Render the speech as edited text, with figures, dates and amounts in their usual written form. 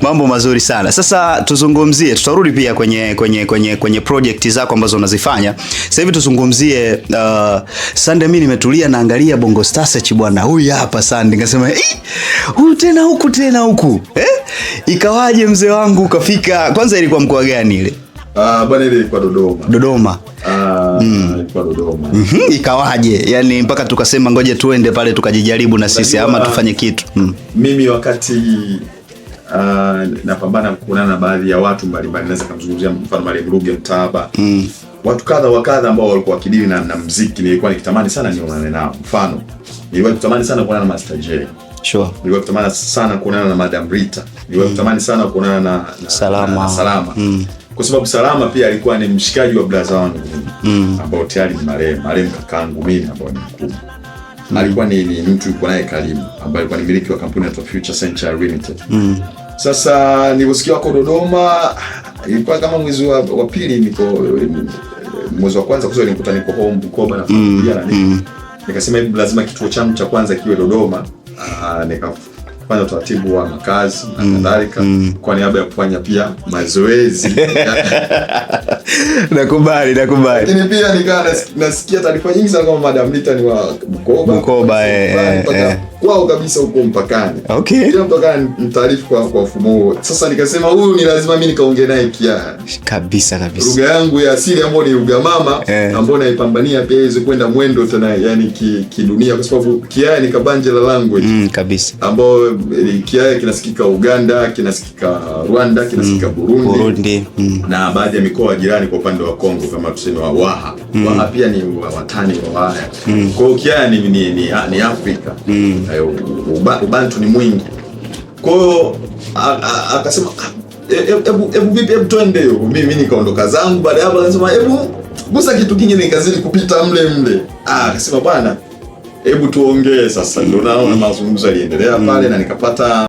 Mambo mazuri sana. Sasa tuzungumzie, tutarudi pia kwenye project zako ambazo unazifanya. Sasa hivi tuzungumzie Sunday, mimi nimetulia naangalia Bongo Star Search bwana. Huyu hapa Sunday nikasema, huyu tena huku. Ikawaje mzee wangu ukafika? Kwanza ilikuwa mkoa gani ile? Bwana ile ilikuwa Dodoma. Dodoma. Ilikuwa Dodoma. Ikawaje? Yaani mpaka tukasema ngoja tuende pale tukajijaribu na sisi ama tufanye kitu. Mimi wakati napambana kuonana na baadhi ya watu mbalimbali, naweza kumzungumzia mfano Mali Mruge Mtaba. Watu kadha wa kadha ambao walikuwa wakidili na muziki, nilikuwa nikitamani sana nionane nao. Mfano, nilikuwa nikitamani sana kuonana na Master J. Sure. Nilikuwa nikitamani sana kuonana na Madam Rita. Nilikuwa nikitamani sana kuonana na Salama. Kwa sababu Salama pia alikuwa ni mshikaji wa brother wangu ambao tayari ni marehemu kakangu mimi ambao ni mkubwa. Alikuwa ni mtu yuko naye karibu ambaye alikuwa ni mmiliki wa kampuni ya Future Century Limited. Sasa niliposikia wako Dodoma, ilikuwa kama mwezi wa pili, mwezi wa kwanza kusema nilikuta niko home Bukoba na familia na nini. Nikasema hivi lazima kituo changu cha kwanza kiwe Dodoma. Nikafanya utaratibu wa makazi na kadhalika kwa niaba ya kufanya pia mazoezi. Nakubali. Lakini pia nikawa nasikia taarifa nyingi sana kama Madam Rita ni wa Bukoba. Kwao kabisa huko mpakani. Okay. Kila mpakani mtaarifu kwa mfumo huo. Sasa nikasema huyu ni lazima mimi nikaongee naye Kiaya. Kabisa. Lugha yangu ya asili ambayo ni lugha mama ambayo naipambania pia iweze kwenda mwendo tena, yani kidunia, kwa sababu Kiaya ni kabanje la language. Kabisa. Ambao Kiaya kinasikika Uganda, kinasikika Rwanda, kinasikika Burundi. Na baadhi ya mikoa jirani kwa upande wa Kongo kama tuseme wa Waha. Waha pia ni watani wa Waha. Kwa hiyo Kiaya ni Afrika. Ubantu ni mwingi. Kwa hiyo akasema hebu twende hiyo. Mimi nikaondoka zangu. Baada ya hapo akasema hebu gusa kitu kingine, nikazidi kupita mle. Akasema bwana, hebu tuongee sasa. Ndio naona mazungumzo yaliendelea pale na nikapata